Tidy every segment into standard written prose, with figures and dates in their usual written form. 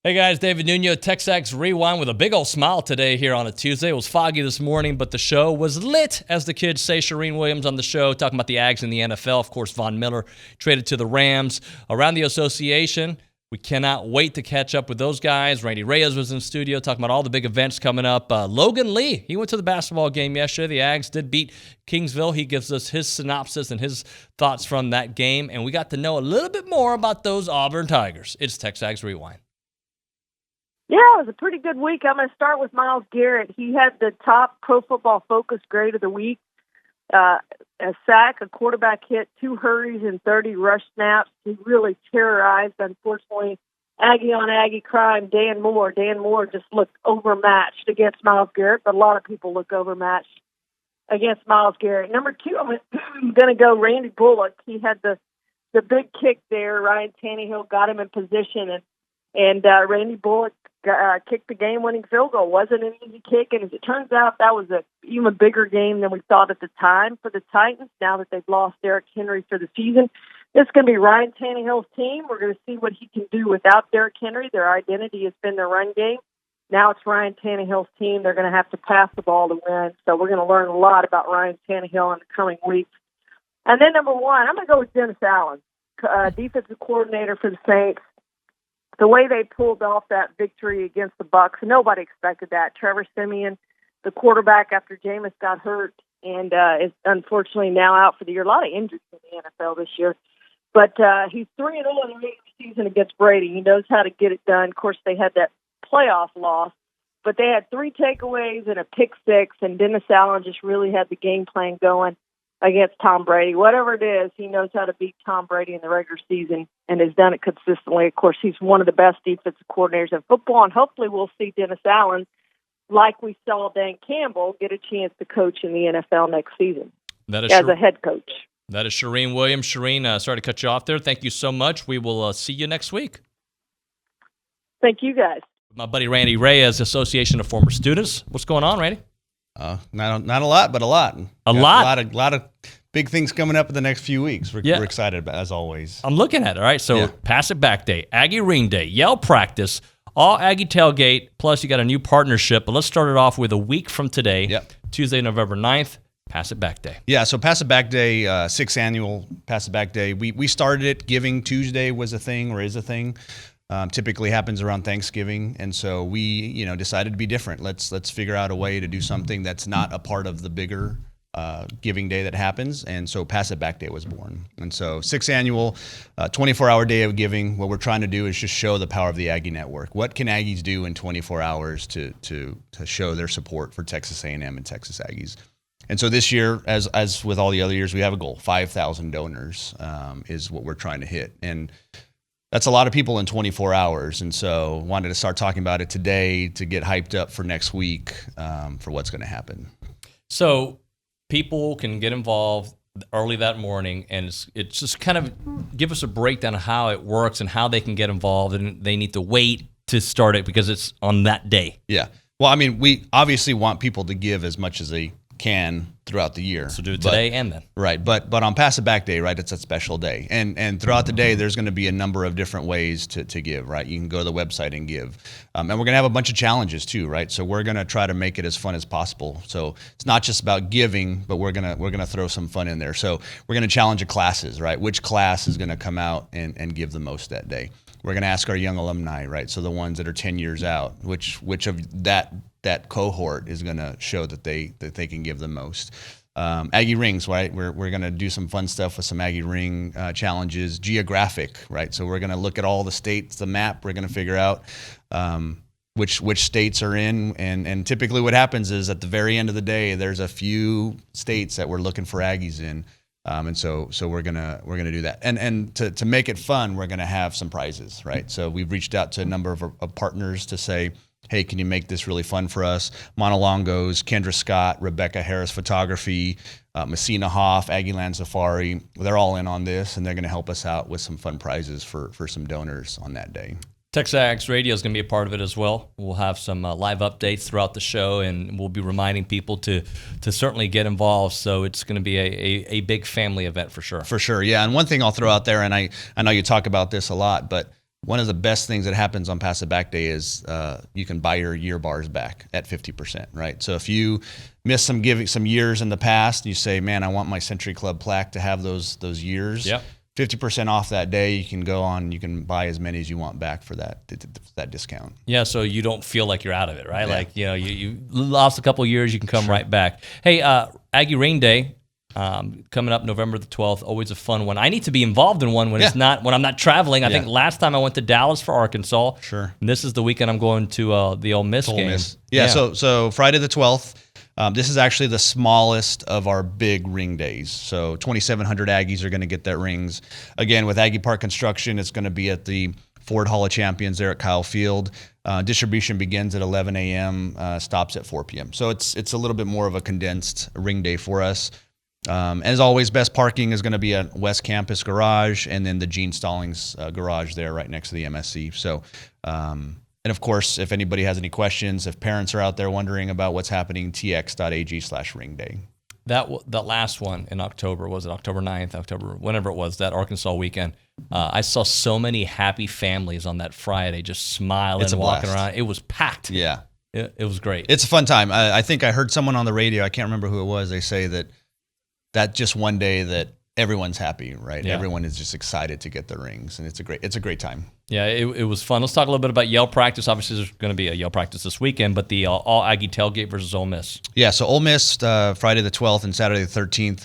Hey guys, David Nuno, TexAgs Rewind with a big old smile today here on a Tuesday. It was foggy this morning, but the show was lit, as the kids say. Charean Williams on the show talking about the Ags in the NFL. Of course, Von Miller traded to the Rams. Around the association, we cannot wait to catch up with those guys. Randy Reyes was in the studio talking about all the big events coming up. Logan Lee, he went to the basketball game yesterday. The Ags did beat Kingsville. He gives us his synopsis and his thoughts from that game, and we got to know a little bit more about those Auburn Tigers. It's TexAgs Rewind. Yeah, it was a pretty good week. I'm going to start with Myles Garrett. He had the top Pro Football Focus grade of the week. A sack, a quarterback hit, 2 hurries, and 30 rush snaps. He really terrorized, unfortunately, Aggie on Aggie crime, Dan Moore. Dan Moore just looked overmatched against Myles Garrett, but a lot of people look overmatched against Myles Garrett. Number 2, I'm going to go Randy Bullock. He had the big kick there. Ryan Tannehill got him in position, and Randy Bullock kicked the game-winning field goal. Wasn't an easy kick, and as it turns out, that was an even bigger game than we thought at the time for the Titans. Now that they've lost Derrick Henry for the season, it's going to be Ryan Tannehill's team. We're going to see what he can do without Derrick Henry. Their identity has been their run game. Now it's Ryan Tannehill's team. They're going to have to pass the ball to win. So we're going to learn a lot about Ryan Tannehill in the coming weeks. And then number 1, I'm going to go with Dennis Allen, defensive coordinator for the Saints. The way they pulled off that victory against the Bucs, nobody expected that. Trevor Siemian, the quarterback after Jameis got hurt and is unfortunately now out for the year. A lot of injuries in the NFL this year. But he's 3-0 in the regular season against Brady. He knows how to get it done. Of course, they had that playoff loss, but they had 3 takeaways and a pick 6, and Dennis Allen just really had the game plan going against Tom Brady. Whatever it is, he knows how to beat Tom Brady in the regular season and has done it consistently. Of course, he's one of the best defensive coordinators in football, and hopefully we'll see Dennis Allen, like we saw Dan Campbell, get a chance to coach in the NFL next season as a head coach. That is Charean Williams. Charean, sorry to cut you off there. Thank you so much. We will see you next week. Thank you, guys. My buddy Randy Reyes, Association of Former Students. What's going on, Randy? Not a lot, but a lot. A lot of big things coming up in the next few weeks. We're excited about, as always. I'm looking at it. All right, so Pass It Back Day, Aggie Ring Day, Yale Practice, all Aggie Tailgate, plus you got a new partnership. But let's start it off with a week from today, Tuesday, November 9th, Pass It Back Day. Yeah, so Pass It Back Day, 6th annual Pass It Back Day. We started it. Giving Tuesday was a thing or is a thing. Typically happens around Thanksgiving, and so we, decided to be different. Let's figure out a way to do something that's not a part of the bigger giving day that happens, and so Pass It Back Day was born. And so 6th annual, 24-hour day of giving. What we're trying to do is just show the power of the Aggie Network. What can Aggies do in 24 hours to show their support for Texas A&M and Texas Aggies? And so this year, as with all the other years, we have a goal. 5,000 donors is what we're trying to hit, and that's a lot of people in 24 hours, and so wanted to start talking about it today to get hyped up for next week for what's going to happen. So people can get involved early that morning, and it's just kind of give us a breakdown of how it works and how they can get involved, and they need to wait to start it because it's on that day. Yeah. Well, I mean, we obviously want people to give as much as they can throughout the year. So do it today and then. Right, but on Pass It Back Day, right, it's a special day. And throughout the day, there's going to be a number of different ways to give, right? You can go to the website and give. And we're going to have a bunch of challenges too, right? So we're going to try to make it as fun as possible. So it's not just about giving, but we're going to throw some fun in there. So we're going to challenge the classes, right? Which class is going to come out and give the most that day? We're going to ask our young alumni, right? So the ones that are 10 years out, which of that cohort is going to show that they can give the most. Aggie rings, right? We're going to do some fun stuff with some Aggie ring challenges. Geographic, right? So we're going to look at all the states, the map. We're going to figure out which states are in, and typically what happens is at the very end of the day, there's a few states that we're looking for Aggies in. And so we're gonna do that, and to make it fun, we're gonna have some prizes, right? So we've reached out to a number of partners to say, hey, can you make this really fun for us? Montelongos, Kendra Scott, Rebecca Harris Photography, Messina Hoff, Aggie Land Safari, they're all in on this, and they're gonna help us out with some fun prizes for some donors on that day. TexAgs Radio is going to be a part of it as well. We'll have some live updates throughout the show, and we'll be reminding people to certainly get involved. So it's going to be a big family event for sure. For sure, yeah. And one thing I'll throw out there, and I know you talk about this a lot, but One of the best things that happens on Pass It Back Day is you can buy your year bars back at 50%, right? So if you miss some years in the past, you say, man, I want my Century Club plaque to have those years. Yep. 50% off that day. You can go on. You can buy as many as you want back for that discount. Yeah, so you don't feel like you're out of it, right? Yeah. Like, you lost a couple of years, you can come right back. Hey, Aggie Rain Day. Coming up November the 12th, always a fun one. I need to be involved in one when I'm not traveling. I think last time I went to Dallas for Arkansas. Sure. And this is the weekend I'm going to the Ole Miss game. Yeah. So Friday the 12th. This is actually the smallest of our big ring days. So 2,700 Aggies are going to get their rings. Again, with Aggie Park Construction, it's going to be at the Ford Hall of Champions there at Kyle Field. Distribution begins at 11 a.m., stops at 4 p.m. So it's a little bit more of a condensed ring day for us. As always, best parking is going to be at West Campus Garage and then the Gene Stallings garage there right next to the MSC. So, and of course, if anybody has any questions, if parents are out there wondering about what's happening, tx.ag/ring day. That last one in October, was it October 9th, whenever it was, that Arkansas weekend, I saw so many happy families on that Friday just smiling, walking around. It was packed. Yeah. It was great. It's a fun time. I think I heard someone on the radio, I can't remember who it was, they say that just one day that everyone's happy, right? Yeah. Everyone is just excited to get the rings, and it's a great time. Yeah, it was fun. Let's talk a little bit about Yale Practice. Obviously, there's going to be a Yale Practice this weekend, but the all Aggie tailgate versus Ole Miss. Yeah, so Ole Miss Friday the 12th and Saturday the 13th.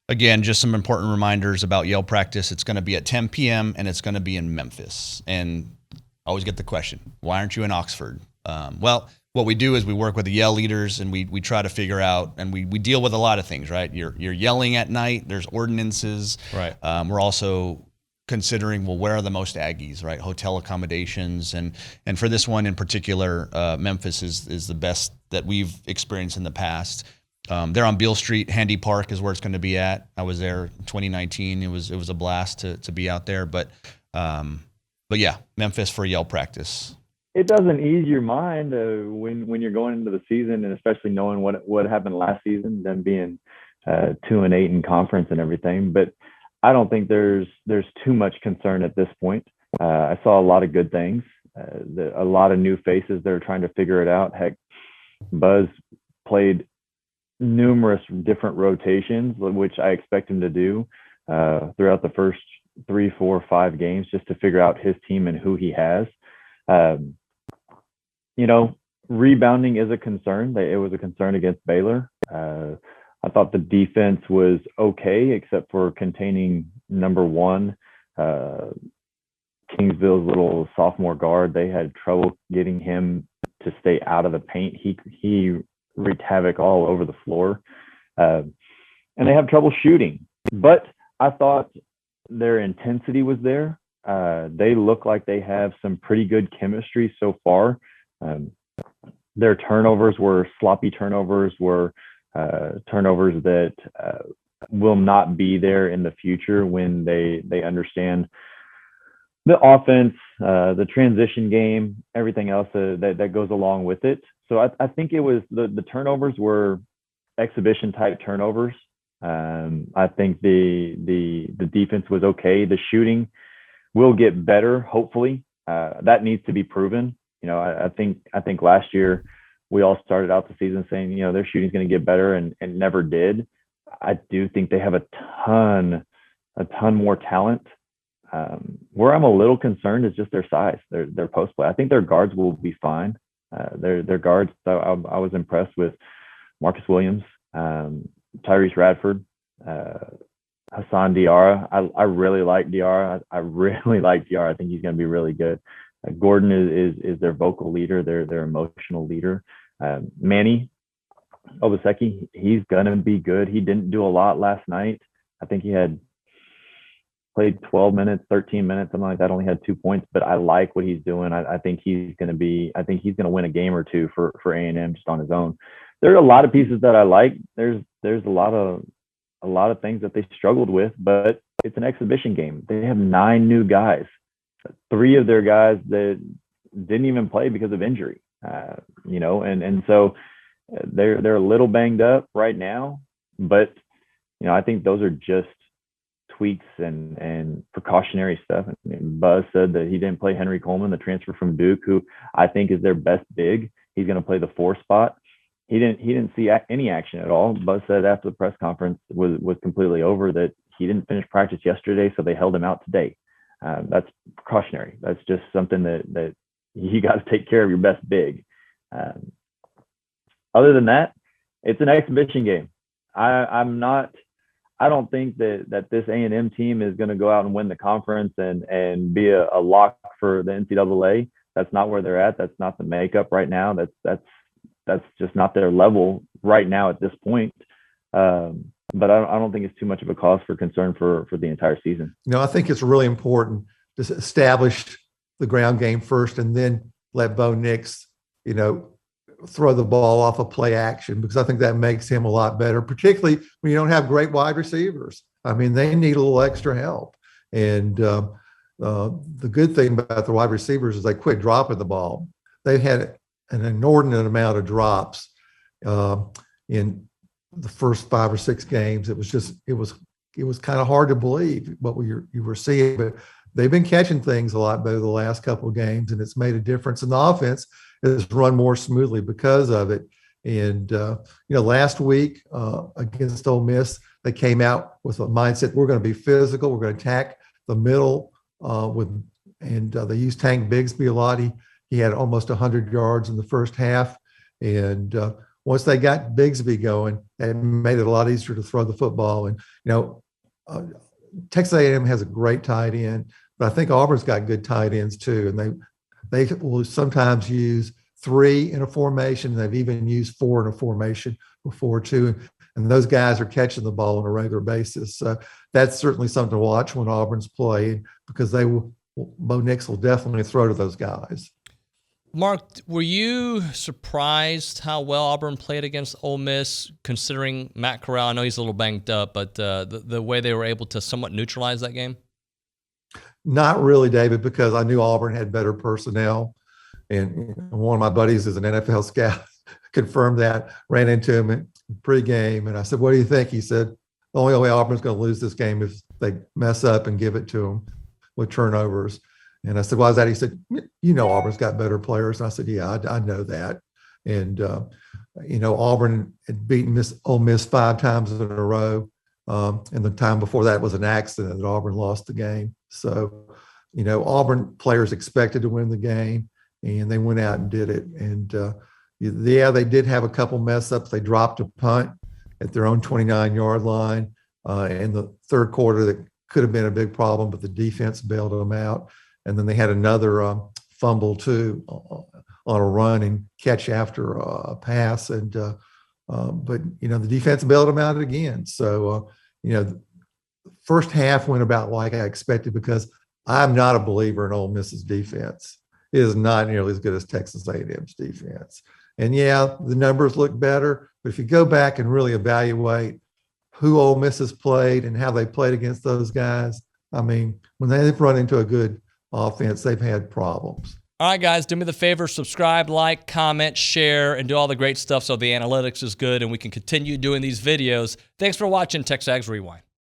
Again, just some important reminders about Yale Practice. It's going to be at 10 p.m. and it's going to be in Memphis. And I always get the question, why aren't you in Oxford? Well, what we do is we work with the Yale leaders and we try to figure out, and we deal with a lot of things, right? You're yelling at night. There's ordinances. Right. We're also considering, well, where are the most Aggies, right? Hotel accommodations. And for this one in particular, Memphis is the best that we've experienced in the past. They're on Beale Street. Handy Park is where it's going to be at. I was there in 2019. It was a blast to be out there. But yeah, Memphis for Yale Practice. It doesn't ease your mind when you're going into the season, and especially knowing what happened last season, them being 2-8 in conference and everything. But I don't think there's too much concern at this point. I saw a lot of good things, a lot of new faces that are trying to figure it out. Heck, Buzz played numerous different rotations, which I expect him to do throughout the first 3, 4, 5 games, just to figure out his team and who he has. Rebounding is a concern. It was a concern against Baylor. I thought the defense was okay, except for containing number 1, Kingsville's little sophomore guard. They had trouble getting him to stay out of the paint. He wreaked havoc all over the floor. And they have trouble shooting. But I thought their intensity was there. They look like they have some pretty good chemistry so far. Their turnovers were sloppy turnovers, were turnovers that will not be there in the future when they understand the offense, the transition game, everything else that goes along with it. So I think it was the turnovers were exhibition type turnovers. I think the defense was okay. The shooting will get better, hopefully. That needs to be proven. I think last year we all started out the season saying, their shooting's going to get better and never did. I do think they have a ton more talent. Where I'm a little concerned is just their size, their post play. I think their guards will be fine. Their guards, I was impressed with Marcus Williams, Tyrese Radford, Hassan Diarra. I really like Diarra. I really like Diarra. I think he's going to be really good. Gordon is their vocal leader, their emotional leader. Manny Obaseki, he's going to be good. He didn't do a lot last night. I think he had played 12 minutes, 13 minutes, something like that, only had 2 points, but I like what he's doing. I think he's going to win a game or two for A&M just on his own. There's a lot of pieces that I like. There's a lot of things that they struggled with, but it's an exhibition game. They have 9 new guys. 3 of their guys that didn't even play because of injury, and so they're a little banged up right now, but I think those are just tweaks and precautionary stuff. I mean, Buzz said that he didn't play Henry Coleman, the transfer from Duke, who I think is their best big. He's going to play the 4 spot. He didn't see any action at all. Buzz said after the press conference was completely over that he didn't finish practice yesterday, so they held him out today. That's precautionary. That's just something that you got to take care of your best big. Other than that, it's an exhibition game. I don't think that this A&M team is going to go out and win the conference and be a lock for the NCAA. That's not where they're at. That's not the makeup right now. That's just not their level right now at this point. But I don't think it's too much of a cause for concern for the entire season. I think it's really important to establish the ground game first and then let Bo Nix, throw the ball off of play action, because I think that makes him a lot better, particularly when you don't have great wide receivers. I mean, they need a little extra help. And the good thing about the wide receivers is they quit dropping the ball. They had an inordinate amount of drops in the first 5 or 6 games. It was kind of hard to believe what you were seeing, but they've been catching things a lot better the last couple of games, and it's made a difference. And the offense has run more smoothly because of it. And last week against Ole Miss, they came out with a mindset: we're going to be physical, we're going to attack the middle they used Tank Bigsby a lot. He had almost 100 yards in the first half, and once they got Bigsby going, it made it a lot easier to throw the football. And Texas A&M has a great tight end, but I think Auburn's got good tight ends too, and they will sometimes use 3 in a formation. They've even used 4 in a formation before too, and those guys are catching the ball on a regular basis. So that's certainly something to watch when Auburn's playing, because Bo Nix will definitely throw to those guys. Mark, were you surprised how well Auburn played against Ole Miss, considering Matt Corral? I know he's a little banged up, but the way they were able to somewhat neutralize that game? Not really, David, because I knew Auburn had better personnel. And one of my buddies is an NFL scout, confirmed that, ran into him in pregame. And I said, what do you think? He said, the only way Auburn's going to lose this game is they mess up and give it to them with turnovers. And I said, why is that? He said, Auburn's got better players. And I said, yeah, I know that. And, Auburn had beaten Ole Miss 5 times in a row. And the time before that was an accident that Auburn lost the game. So, Auburn players expected to win the game, and they went out and did it. And, they did have a couple mess ups. They dropped a punt at their own 29-yard line in the third quarter that could have been a big problem, but the defense bailed them out. And then they had another fumble too on a run and catch after a pass. And but the defense bailed them out again. So the first half went about like I expected, because I'm not a believer in Ole Miss's defense. It is not nearly as good as Texas A&M's defense. And yeah, the numbers look better, but if you go back and really evaluate who Ole Miss has played and how they played against those guys, I mean, when they've run into a good offense, they've had problems. All right, guys, do me the favor, subscribe, like, comment, share, and do all the great stuff so the analytics is good and we can continue doing these videos. Thanks for watching TexAgs Rewind.